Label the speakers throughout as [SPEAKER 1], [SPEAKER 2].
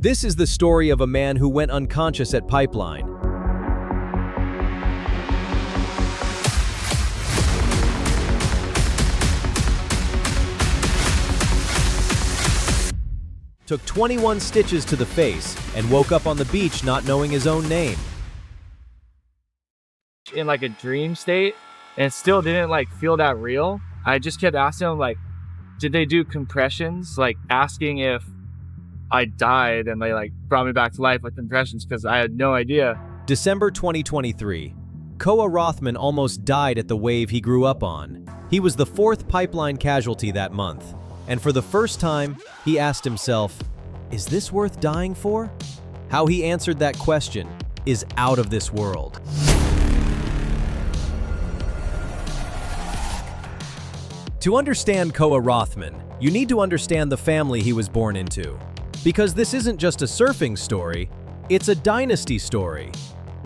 [SPEAKER 1] This is the story of a man who went unconscious at Pipeline. Took 21 stitches to the face and woke up on the beach not knowing his own name.
[SPEAKER 2] In like a dream state and still didn't like feel that real. I just kept asking them like, did they do compressions? Like asking if I died and they like brought me back to life with compressions because I had no idea.
[SPEAKER 1] December 2023. Koa Rothman almost died at the wave he grew up on. He was the fourth pipeline casualty that month. And for the first time, he asked himself, is this worth dying for? How he answered that question is out of this world. To understand Koa Rothman, you need to understand the family he was born into. Because this isn't just a surfing story, it's a dynasty story.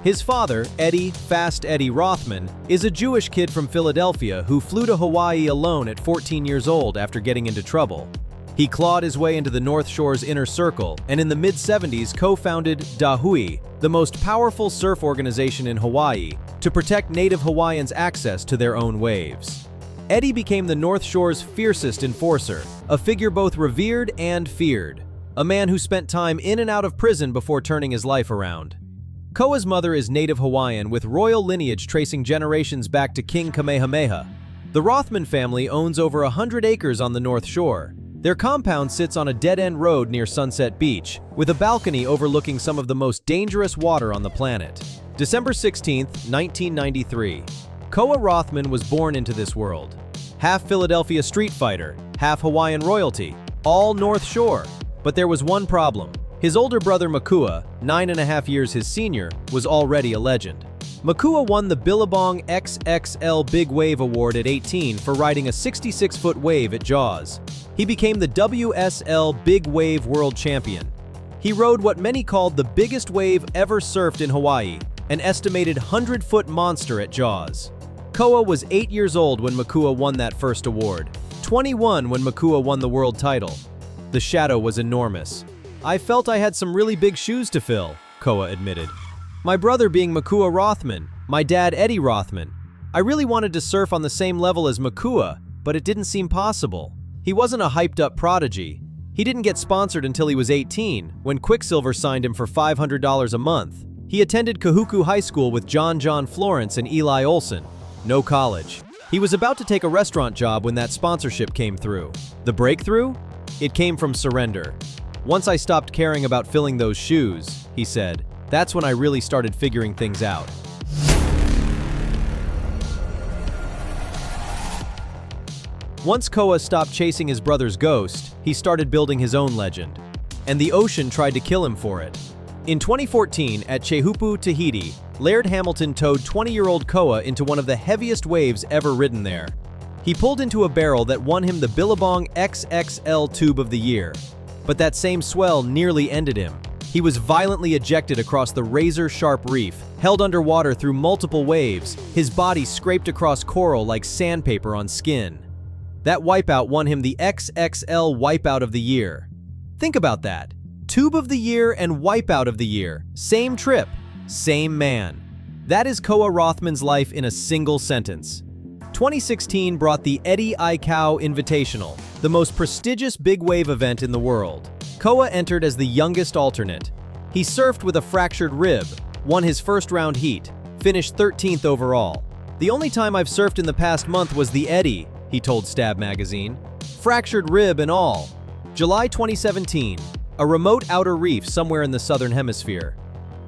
[SPEAKER 1] His father, Fast Eddie Rothman, is a Jewish kid from Philadelphia who flew to Hawaii alone at 14 years old after getting into trouble. He clawed his way into the North Shore's inner circle and in the mid-70s co-founded Hui, the most powerful surf organization in Hawaii, to protect native Hawaiians' access to their own waves. Eddie became the North Shore's fiercest enforcer, a figure both revered and feared. A man who spent time in and out of prison before turning his life around. Koa's mother is native Hawaiian with royal lineage tracing generations back to King Kamehameha. The Rothman family owns over 100 acres on the North Shore. Their compound sits on a dead-end road near Sunset Beach, with a balcony overlooking some of the most dangerous water on the planet. December 16, 1993. Koa Rothman was born into this world. Half Philadelphia street fighter, half Hawaiian royalty, all North Shore. But there was one problem. His older brother Makua, 9.5 years his senior, was already a legend. Makua won the Billabong XXL Big Wave Award at 18 for riding a 66-foot wave at Jaws. He became the WSL Big Wave World Champion. He rode what many called the biggest wave ever surfed in Hawaii, an estimated 100-foot monster at Jaws. Koa was 8 years old when Makua won that first award, 21 when Makua won the world title. The shadow was enormous. I felt I had some really big shoes to fill, Koa admitted. My brother being Makua Rothman, my dad Eddie Rothman. I really wanted to surf on the same level as Makua, but it didn't seem possible. He wasn't a hyped-up prodigy. He didn't get sponsored until he was 18, when Quicksilver signed him for $500 a month. He attended Kahuku High School with John Florence and Eli Olson. No college. He was about to take a restaurant job when that sponsorship came through. The breakthrough? It came from surrender. Once I stopped caring about filling those shoes, he said, that's when I really started figuring things out. Once Koa stopped chasing his brother's ghost, he started building his own legend. And the ocean tried to kill him for it. In 2014, at Teahupo'o, Tahiti, Laird Hamilton towed 20-year-old Koa into one of the heaviest waves ever ridden there. He pulled into a barrel that won him the Billabong XXL Tube of the Year. But that same swell nearly ended him. He was violently ejected across the razor-sharp reef, held underwater through multiple waves, his body scraped across coral like sandpaper on skin. That wipeout won him the XXL Wipeout of the Year. Think about that. Tube of the Year and Wipeout of the Year. Same trip, same man. That is Koa Rothman's life in a single sentence. 2016 brought the Eddie Invitational, the most prestigious big wave event in the world. Koa entered as the youngest alternate. He surfed with a fractured rib, won his first round heat, finished 13th overall. The only time I've surfed in the past month was the Eddie, he told Stab magazine. Fractured rib and all. July 2017, a remote outer reef somewhere in the southern hemisphere.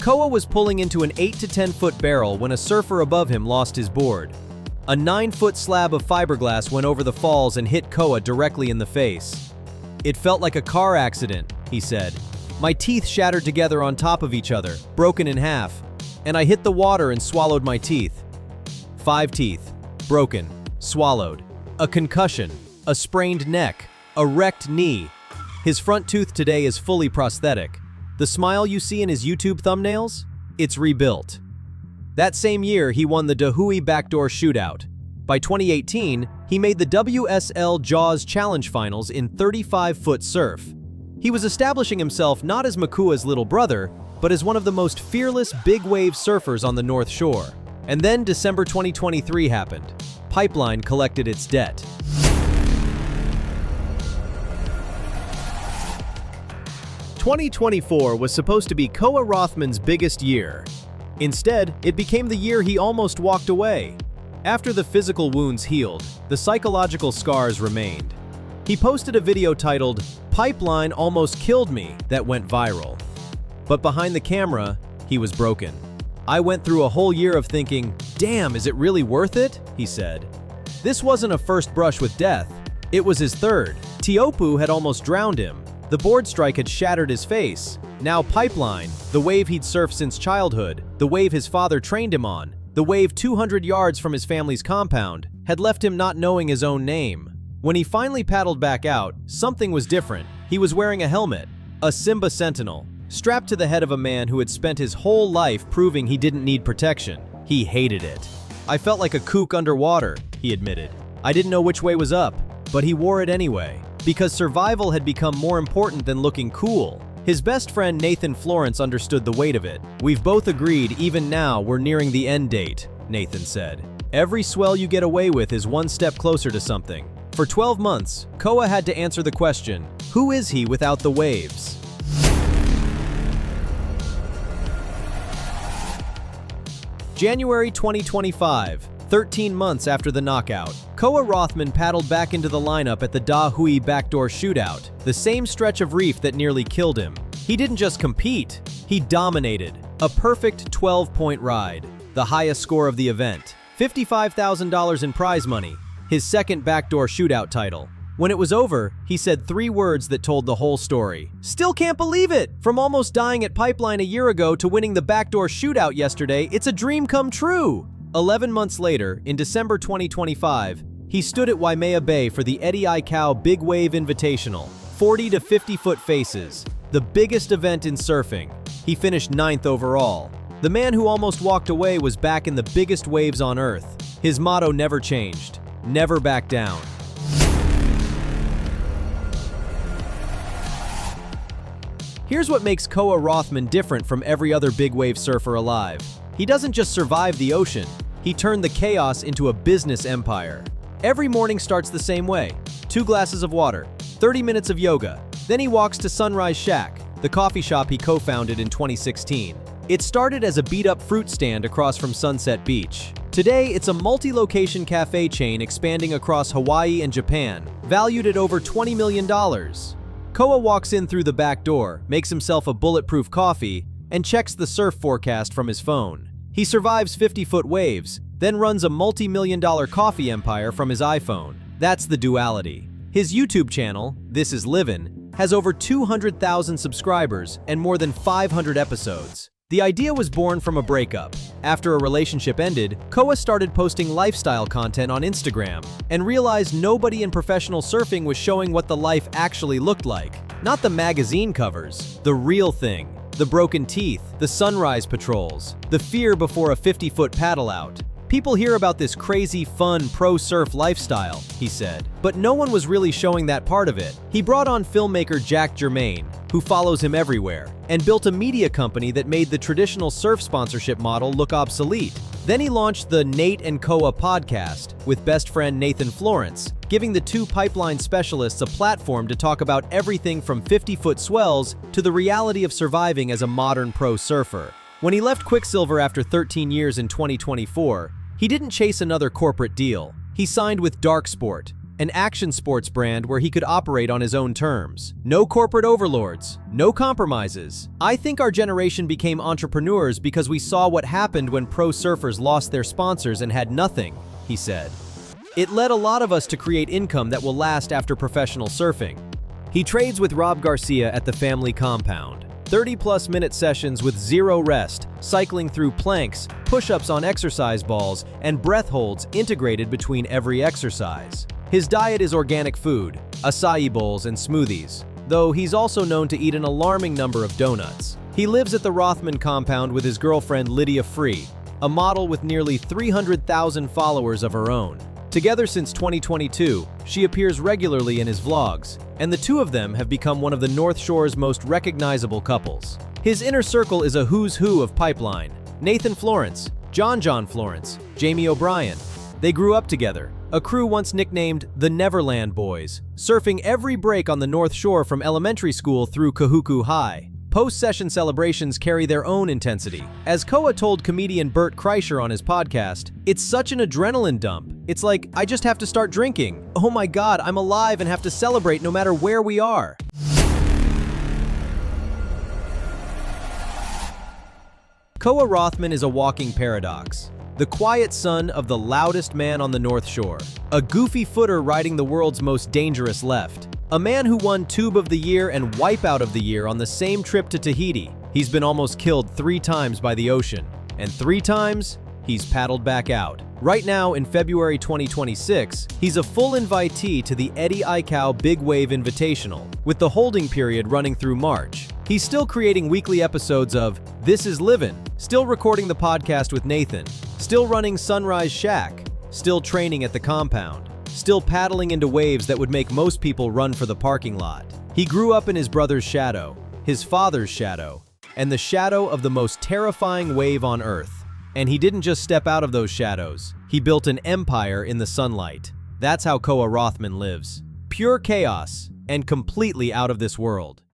[SPEAKER 1] Koa was pulling into an 8 to 10 foot barrel when a surfer above him lost his board. A 9-foot slab of fiberglass went over the falls and hit Koa directly in the face. It felt like a car accident, he said. My teeth shattered together on top of each other, broken in half, and I hit the water and swallowed my teeth. 5 teeth, broken, swallowed. A concussion, a sprained neck, a wrecked knee. His front tooth today is fully prosthetic. The smile you see in his YouTube thumbnails? It's rebuilt. That same year, he won the Hui Backdoor Shootout. By 2018, he made the WSL Jaws Challenge Finals in 35-foot surf. He was establishing himself not as Makua's little brother, but as one of the most fearless big-wave surfers on the North Shore. And then December 2023 happened. Pipeline collected its debt. "2024 was supposed to be Koa Rothman's biggest year. Instead, it became the year he almost walked away. After the physical wounds healed, the psychological scars remained. He posted a video titled, 'Pipeline Almost Killed Me,' that went viral. But behind the camera, he was broken. 'I went through a whole year of thinking, damn, is it really worth it?' he said. This wasn't a first brush with death. It was his third. Teahupo'o had almost drowned him. The board strike had shattered his face. Now Pipeline, the wave he'd surfed since childhood, the wave his father trained him on, the wave 200 yards from his family's compound, had left him not knowing his own name. When he finally paddled back out, something was different. He was wearing a helmet, a Simba Sentinel, strapped to the head of a man who had spent his whole life proving he didn't need protection. He hated it. 'I felt like a kook underwater,' he admitted. 'I didn't know which way was up, but he wore it anyway, because survival had become more important than looking cool.' His best friend Nathan Florence understood the weight of it. 'We've both agreed even now we're nearing the end date,' Nathan said. 'Every swell you get away with is one step closer to something.' For 12 months, Koa had to answer the question, who is he without the waves? January 2025, 13 months after the knockout, Koa Rothman paddled back into the lineup at the Hui Backdoor Shootout, the same stretch of reef that nearly killed him. He didn't just compete, he dominated. A perfect 12-point ride, the highest score of the event. $55,000 in prize money, his second backdoor shootout title. When it was over, he said 3 words that told the whole story. "Still can't believe it! From almost dying at Pipeline a year ago to winning the backdoor shootout yesterday, it's a dream come true!" 11 months later, in December 2025, he stood at Waimea Bay for the Eddie Rothman Big Wave Invitational, 40 to 50-foot faces, the biggest event in surfing. He finished 9th overall. The man who almost walked away was back in the biggest waves on Earth. His motto never changed, never back down. Here's what makes Koa Rothman different from every other big wave surfer alive. He doesn't just survive the ocean, he turned the chaos into a business empire. Every morning starts the same way. 2 glasses of water, 30 minutes of yoga. Then he walks to Sunrise Shack, the coffee shop he co-founded in 2016. It started as a beat-up fruit stand across from Sunset Beach. Today, it's a multi-location cafe chain expanding across Hawaii and Japan, valued at over $20 million. Koa walks in through the back door, makes himself a bulletproof coffee, and checks the surf forecast from his phone. He survives 50-foot waves, then runs a multi-million-dollar coffee empire from his iPhone. That's the duality. His YouTube channel, This is Livin, has over 200,000 subscribers and more than 500 episodes. The idea was born from a breakup. After a relationship ended, Koa started posting lifestyle content on Instagram and realized nobody in professional surfing was showing what the life actually looked like. Not the magazine covers, the real thing. The broken teeth, the sunrise patrols, the fear before a 50-foot paddle out. People hear about this crazy, fun, pro-surf lifestyle, he said, but no one was really showing that part of it. He brought on filmmaker Jack Germain, who follows him everywhere, and built a media company that made the traditional surf sponsorship model look obsolete. Then he launched the Nate and Koa podcast with best friend Nathan Florence, giving the 2 pipeline specialists a platform to talk about everything from 50-foot swells to the reality of surviving as a modern pro surfer. When he left Quicksilver after 13 years in 2024, he didn't chase another corporate deal. He signed with Dark Sport, an action sports brand where he could operate on his own terms. No corporate overlords, no compromises. I think our generation became entrepreneurs because we saw what happened when pro surfers lost their sponsors and had nothing, he said. It led a lot of us to create income that will last after professional surfing. He trades with Rob Garcia at the family compound. 30-plus minute sessions with zero rest, cycling through planks, push-ups on exercise balls, and breath holds integrated between every exercise. His diet is organic food, acai bowls and smoothies, though he's also known to eat an alarming number of donuts. He lives at the Rothman compound with his girlfriend Lydia Free, a model with nearly 300,000 followers of her own. Together since 2022, she appears regularly in his vlogs, and the two of them have become one of the North Shore's most recognizable couples. His inner circle is a who's who of Pipeline: Nathan Florence, John Florence, Jamie O'Brien. They grew up together, a crew once nicknamed the Neverland Boys, surfing every break on the North Shore from elementary school through Kahuku High. Post-session celebrations carry their own intensity. As Koa told comedian Bert Kreischer on his podcast, "It's such an adrenaline dump. It's like, I just have to start drinking. Oh my God, I'm alive and have to celebrate no matter where we are." Koa Rothman is a walking paradox. The quiet son of the loudest man on the North Shore. A goofy footer riding the world's most dangerous left. A man who won Tube of the Year and Wipeout of the Year on the same trip to Tahiti. He's been almost killed 3 times by the ocean. And 3 times, he's paddled back out. Right now, in February 2026, he's a full invitee to the Eddie Rothman Big Wave Invitational, with the holding period running through March. He's still creating weekly episodes of This is Livin, still recording the podcast with Nathan, still running Sunrise Shack, still training at the compound, still paddling into waves that would make most people run for the parking lot. He grew up in his brother's shadow, his father's shadow, and the shadow of the most terrifying wave on Earth. And he didn't just step out of those shadows, he built an empire in the sunlight. That's how Koa Rothman lives. Pure chaos, and completely out of this world.